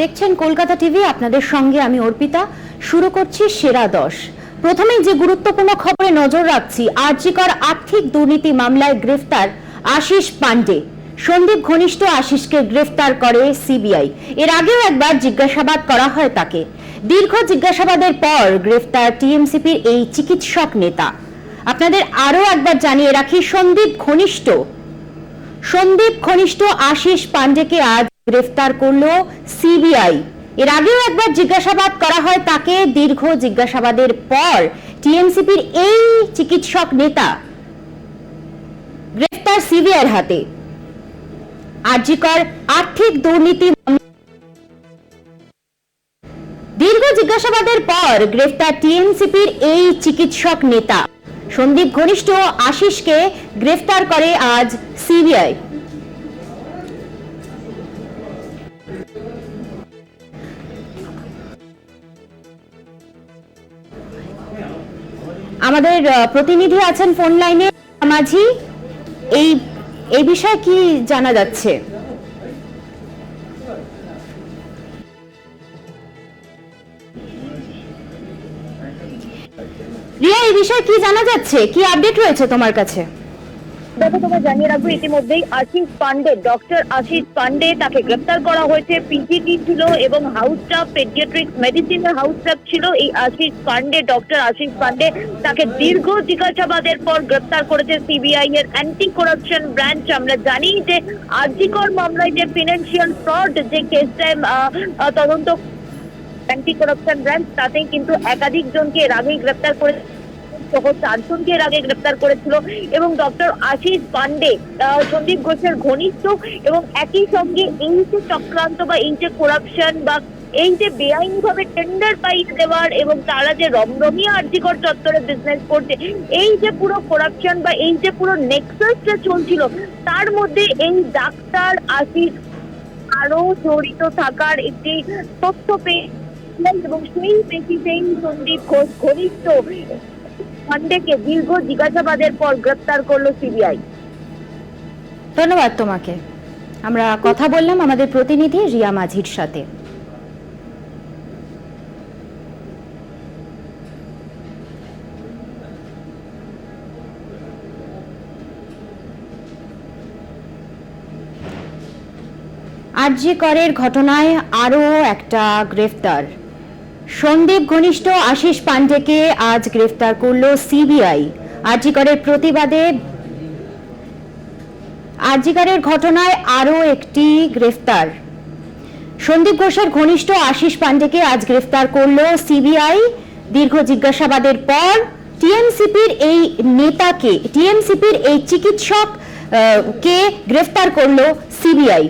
দেখছেন কলকাতা টিভি, আপনাদের সঙ্গে আমি অর্পিতা। শুরু করছি সেরা 10। প্রথমেই যে গুরুত্বপূর্ণ খবরে নজর রাখছি, আরজিকর আর্থিক দুর্নীতি মামলায় গ্রেফতার আশিস পান্ডে। সন্দীপ ঘনিষ্ঠ আশিসকে গ্রেফতার করে সিবিআই। এর আগেও একবার জিজ্ঞাসাবাদ করা হয় তাকে। দীর্ঘ জিজ্ঞাসাবাদের পর গ্রেফতার টিএমসিপির এই চিকিৎসক নেতা। আপনাদের আরো একবার জানিয়ে রাখি, সন্দীপ ঘনিষ্ঠ আশিস পান্ডেকে আজ গ্রেফতার করলো সিবিআই। এর আগেও একবার জিজ্ঞাসাবাদ করা হয় তাকে। দীর্ঘ জিজ্ঞাসাবাদের পর টিএমসিপির এই চিকিৎসক নেতা গ্রেফতার সিবিআইয়ের হাতে। আরজিকর আর্থিক দুর্নীতি দীর্ঘ জিজ্ঞাসাবাদের পর গ্রেফতার টিএমসিপির এই চিকিৎসক নেতা সন্দীপ ঘনিষ্ঠ আশিসকে গ্রেফতার করে আজ সিবিআই। আমাদের প্রতিনিধি আছেন ফোন লাইনে, মাঝি। এই বিষয়ে কি জানা যাচ্ছে? রিয়া, এই বিষয়ে কি জানা যাচ্ছে, কি আপডেট রয়েছে তোমার কাছে? দেখো, তোমার জানিয়ে রাখবো ইতিমধ্যেই আশিস পান্ডে, ডক্টর আশিস পান্ডে, তাকে গ্রেফতার করা হয়েছে। পিজিটি ছিল এবং হাউস স্টাফ, পেডিয়াট্রিক্স মেডিসিনের হাউস স্টাফ ছিল এই আশিস পান্ডে, ডক্টর আশিস পান্ডে। তাকে দীর্ঘ জিজ্ঞাসাবাদের পর গ্রেফতার করেছে সিবিআই এর অ্যান্টি করাপশন ব্রাঞ্চ। আমরা জানি যে আরজিকর মামলায় যে ফিনান্সিয়াল ফ্রড যে কেসটায় তদন্ত অ্যান্টি করাপশন ব্রাঞ্চ, তাতেই কিন্তু একাধিক জনকে এর আগেই গ্রেফতার করে সহ 4 জনকে এর আগে গ্রেফতার করেছিল। এবং ডক্টর আশিস পান্ডে সন্দীপ ঘোষের ঘনিষ্ঠ, এবং একই সঙ্গে এই যে চক্রান্ত বা এই যে করাপশন বা এই যে বেআইনিভাবে টেন্ডার পাইয়ে দেওয়ার এবং তারা যে রমরমিয়া আরজিকর চত্বরে বিজনেস করছে, এই যে পুরো করাপশন বা এই যে পুরো নেক্সাসটা চলছিল, তার মধ্যে এই ডাক্তার আশিস আরো জড়িত থাকার একটি তথ্য পেয়ে এবং সেই বেসিসেই সন্দীপ ঘোষ ঘনিষ্ঠ পান্ডেকে দীর্ঘ জিজ্ঞাসাবাদের পর গ্রেফতার করলো সিবিআই। ধন্যবাদ তোমাকে। আমরা কথা বললাম আমাদের প্রতিনিধি রিয়া মাঝির সাথে। আরজিকরের ঘটনায় আরো একটা গ্রেফতার। সন্দীপ ঘনিষ্ঠ আশিস পান্ডেকে আজ গ্রেফতার করলো সিবিআই। আরজিকরের প্রতিবাদে আরজিকরের ঘটনায় আরো একটি গ্রেফতার। সন্দীপ ঘোষের ঘনিষ্ঠ আশিস পান্ডেকে আজ গ্রেফতার করলো সিবিআই। দীর্ঘ জিজ্ঞাসাবাদের পর টিএমসিপির এই নেতাকে, টিএমসিপির এই চিকিৎসক কে গ্রেফতার করলো সিবিআই।